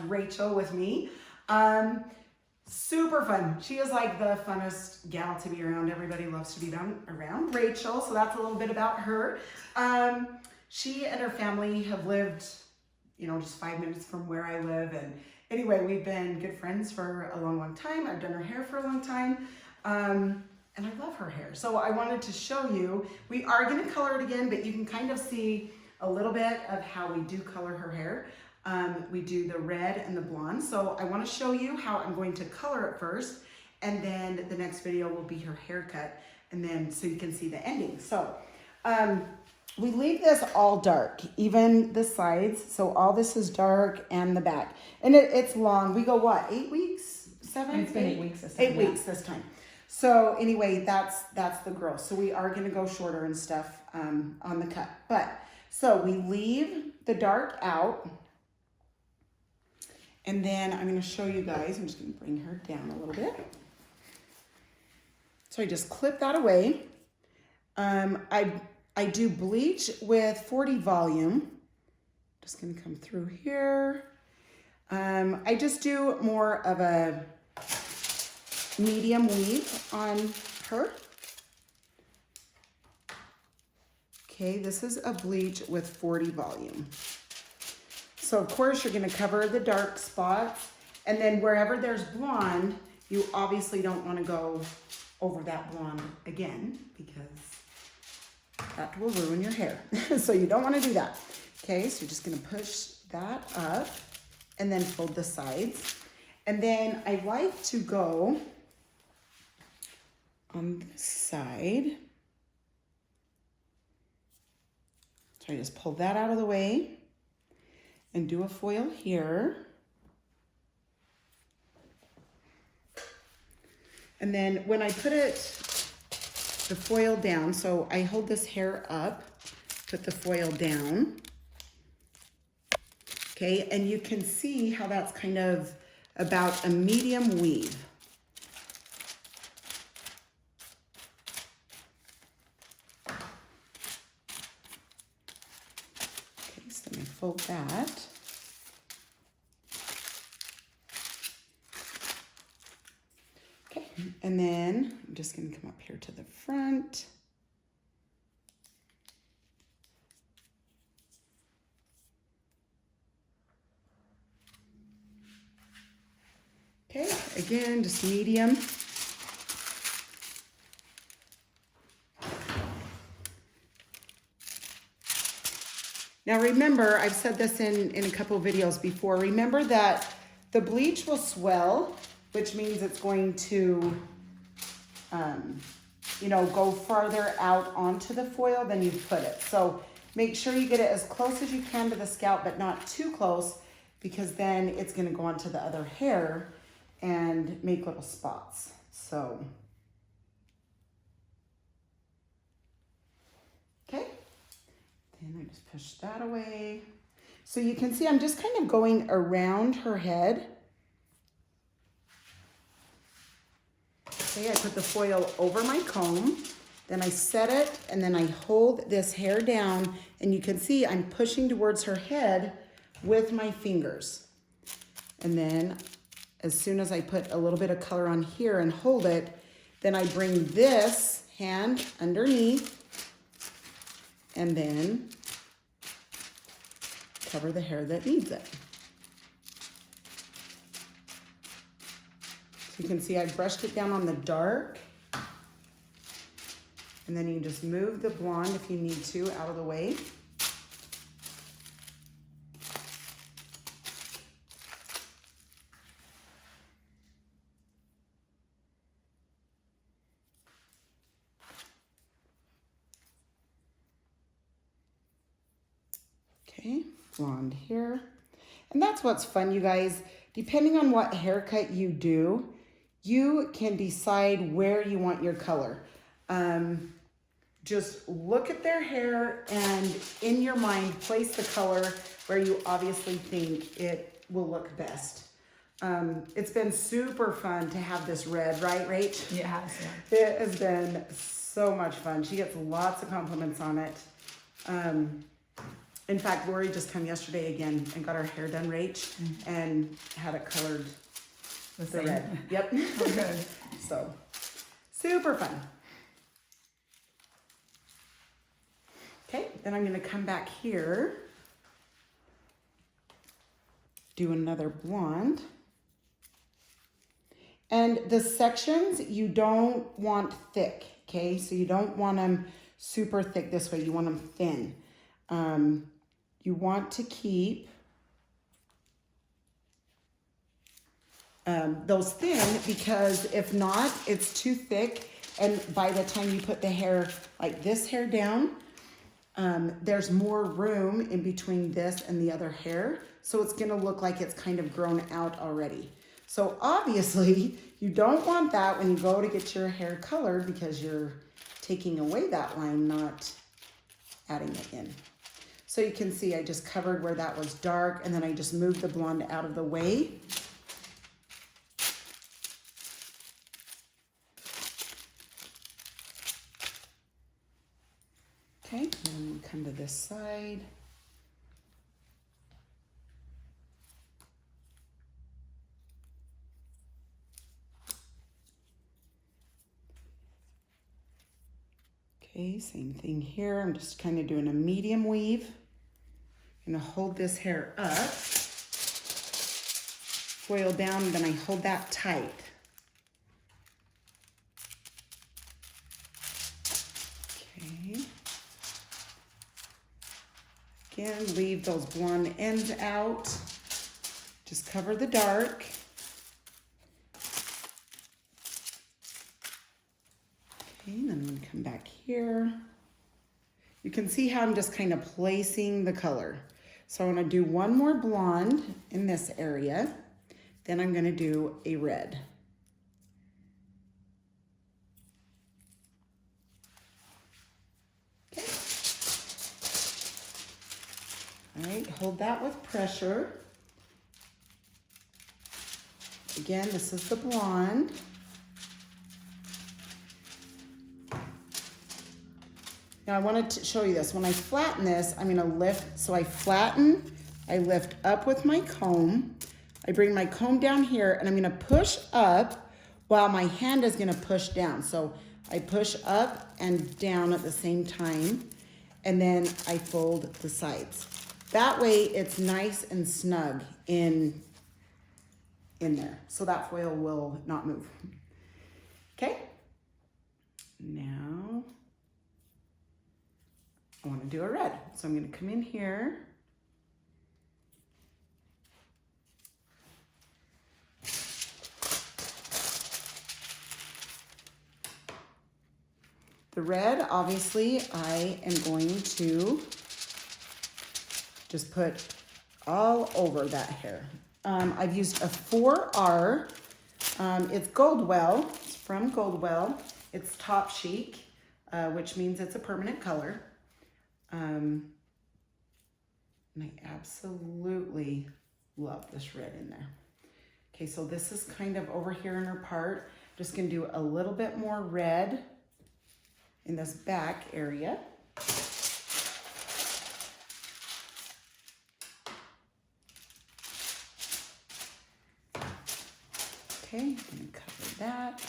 Rachel with me. Super fun. She is like the funnest gal to be around. Everybody loves to be around Rachel, so that's a little bit about her. She and her family have lived, you know, just 5 minutes from where I live, and anyway, we've been good friends for a long, long time. I've done her hair for a long time, and I love her hair. So I wanted to show you, we are gonna color it again, but you can kind of see a little bit of how we do color her hair. We do the red and the blonde. So I wanna show you how I'm going to color it first, and then the next video will be her haircut, and then so you can see the ending. So we leave this all dark, even the sides. So all this is dark and the back. And it's long. We go what, 8 weeks? 7? It's been 8 weeks this time. 8 weeks this time. So anyway, that's the girl. So we are gonna go shorter and stuff on the cut. But so we leave the dark out. And then I'm gonna show you guys, I'm just gonna bring her down a little bit. So I just clip that away. I do bleach with 40 volume. Just gonna come through here. I just do more of a medium weave on her. Okay, this is a bleach with 40 volume. So of course you're gonna cover the dark spots, and then wherever there's blonde, you obviously don't wanna go over that blonde again because that will ruin your hair. So you don't wanna do that. Okay, so you're just gonna push that up and then fold the sides. And then I like to go on this side. So I just pull that out of the way and do a foil here. And then when I put the foil down, so I hold this hair up, put the foil down. Okay, and you can see how that's kind of about a medium weave. Okay, so let me fold that. Okay, and then I'm just gonna come up here to the front. Okay, again, just medium. Now remember, I've said this in a couple of videos before, remember that the bleach will swell, which means it's going to, you know, go farther out onto the foil than you put it. So make sure you get it as close as you can to the scalp, but not too close, because then it's gonna go onto the other hair and make little spots. So, okay. Then I just push that away. So you can see I'm just kind of going around her head. Okay, I put the foil over my comb, then I set it, and then I hold this hair down, and you can see I'm pushing towards her head with my fingers. And then as soon as I put a little bit of color on here and hold it, then I bring this hand underneath and then cover the hair that needs it. So you can see I brushed it down on the dark, and then you just move the blonde if you need to out of the way. Okay, blonde here. And that's what's fun, you guys. Depending on what haircut you do, you can decide where you want your color. Just look at their hair and in your mind, place the color where you obviously think it will look best. It's been super fun to have this red, right, Rach? It has. Yeah. It has been so much fun. She gets lots of compliments on it. In fact, Lori just came yesterday again and got her hair done, Rach, and had it colored with the red. Yep. Oh, good. So, super fun. Okay, then I'm gonna come back here, do another blonde. And the sections you don't want thick, okay? So you don't want them super thick this way, you want them thin. You want to keep those thin, because if not, it's too thick. And by the time you put the hair, like this hair down, there's more room in between this and the other hair. So it's gonna look like it's kind of grown out already. So obviously you don't want that when you go to get your hair colored, because you're taking away that line, not adding it in. So you can see I just covered where that was dark, and then I just moved the blonde out of the way. Okay, and then we come to this side. Okay, same thing here. I'm just kind of doing a medium weave. I'm gonna hold this hair up, foil down, and then I hold that tight. Okay. Again, leave those blonde ends out. Just cover the dark. Okay, then I'm gonna come back here. You can see how I'm just kind of placing the color. So I'm gonna do one more blonde in this area. Then I'm gonna do a red. Okay. All right, hold that with pressure. Again, this is the blonde. Now I wanted to show you this. When I flatten this, I'm gonna lift, so I flatten, I lift up with my comb, I bring my comb down here, and I'm gonna push up while my hand is gonna push down. So I push up and down at the same time, and then I fold the sides. That way it's nice and snug in there, so that foil will not move. Okay, now I want to do a red. So I'm going to come in here. The red, obviously, I am going to just put all over that hair. I've used a 4R. It's Goldwell. It's from Goldwell. It's Top Chic, which means it's a permanent color. And I absolutely love this red in there. Okay, so this is kind of over here in her part. Just gonna do a little bit more red in this back area. Okay, I'm gonna cover that.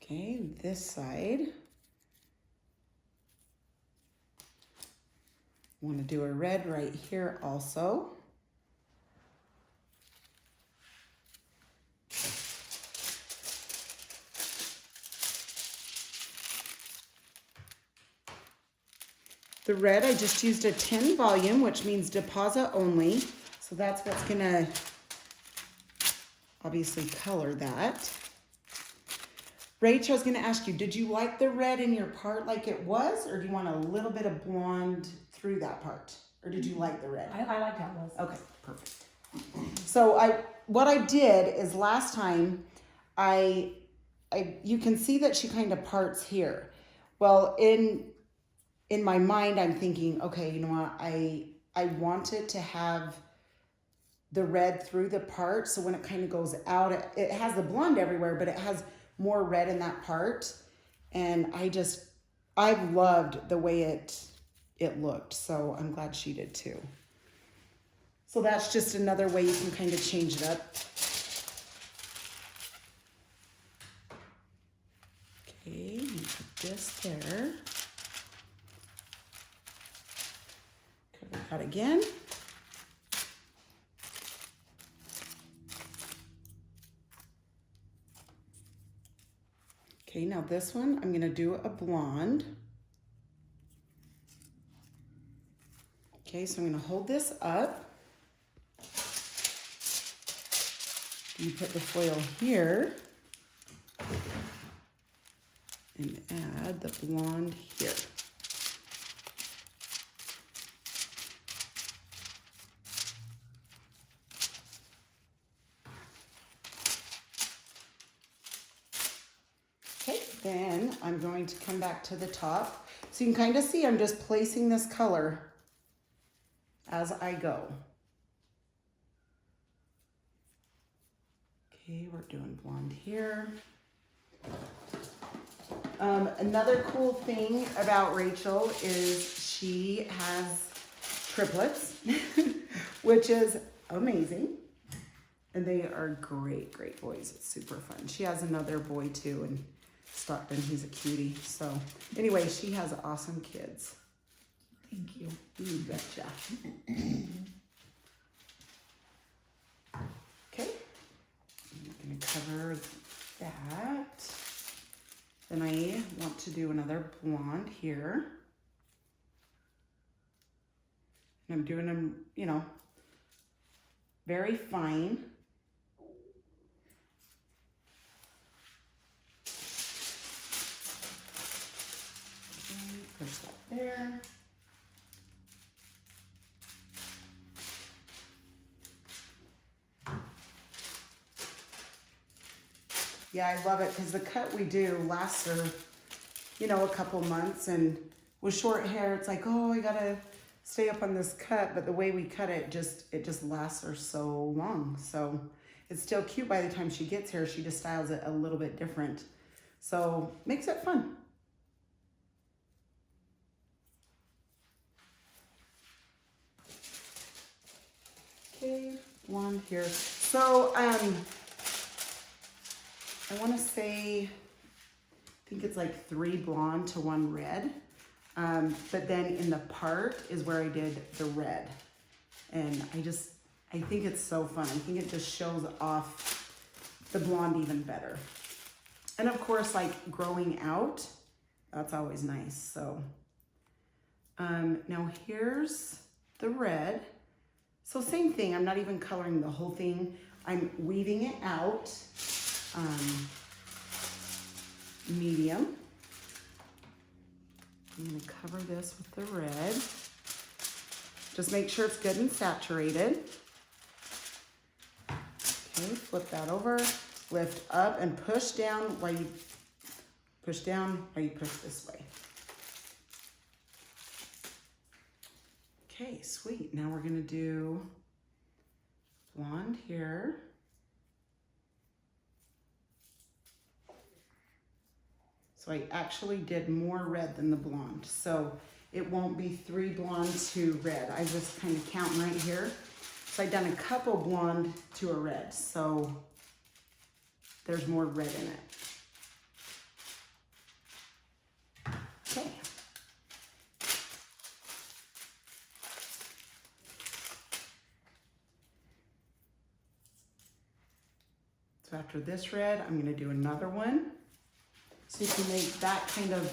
Okay, this side. I want to do a red right here also. The red, I just used a 10 volume, which means deposit only. So that's what's gonna obviously color that. Rach, I was gonna ask you, did you like the red in your part like it was, or do you want a little bit of blonde through that part? Or did you like the red? I like how it was. Okay, perfect. So what I did is last time, you can see that she kind of parts here. Well, in my mind, I'm thinking, okay, you know what, I want it to have the red through the part, so when it kind of goes out, it has the blonde everywhere, but it has more red in that part. And I just I've loved the way it looked, so I'm glad she did too. So that's just another way you can kind of change it up. Okay, you put this there. Cover that again. Okay, now this one, I'm gonna do a blonde. Okay, so I'm gonna hold this up. You put the foil here and add the blonde here. Okay, then I'm going to come back to the top. So you can kind of see I'm just placing this color as I go. Okay, we're doing blonde here. Another cool thing about Rachel is she has triplets, which is amazing. And they are great, great boys. It's super fun. She has another boy too, and Stockton, he's a cutie. So anyway, she has awesome kids. Thank you. You betcha. Okay, I'm gonna cover that. Then I want to do another blonde here. And I'm doing them, you know, very fine. Okay, push that there. Yeah, I love it because the cut we do lasts her, you know, a couple months, and with short hair, it's like, oh, I gotta stay up on this cut, but the way we cut it just lasts her so long. So it's still cute by the time she gets here. She just styles it a little bit different. So makes it fun. Okay, blonde here. So, I want to say, I think it's like 3 blonde to 1 red. But then in the part is where I did the red. And I think it's so fun. I think it just shows off the blonde even better. And of course, like growing out, that's always nice. So now here's the red. So same thing, I'm not even coloring the whole thing. I'm weaving it out. Medium. I'm going to cover this with the red. Just make sure it's good and saturated. Okay, flip that over, lift up and push down while you push this way. Okay, sweet. Now we're going to do blonde here. So I actually did more red than the blonde. So it won't be 3 blonde to red. I just kind of count right here. So I've done a couple blonde to a red. So there's more red in it. Okay. So after this red, I'm gonna do another one. So you can make that kind of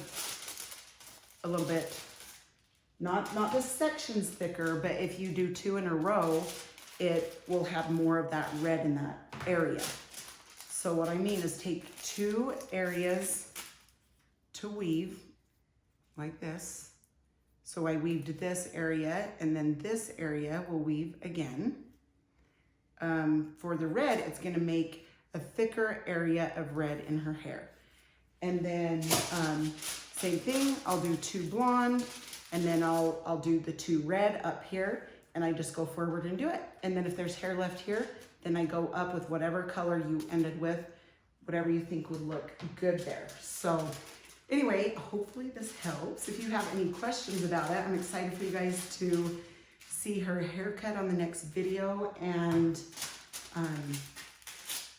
a little bit, not the sections thicker, but if you do 2 in a row, it will have more of that red in that area. So what I mean is take 2 areas to weave like this. So I weaved this area, and then this area will weave again. For the red, it's gonna make a thicker area of red in her hair. And then same thing, I'll do 2 blonde, and then I'll do the 2 red up here, and I just go forward and do it. And then if there's hair left here, then I go up with whatever color you ended with, whatever you think would look good there. So Anyway, hopefully this helps. If you have any questions about it, I'm excited for you guys to see her haircut on the next video and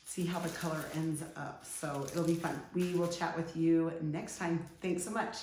see how the color ends up. So it'll be fun. We will chat with you next time. Thanks so much.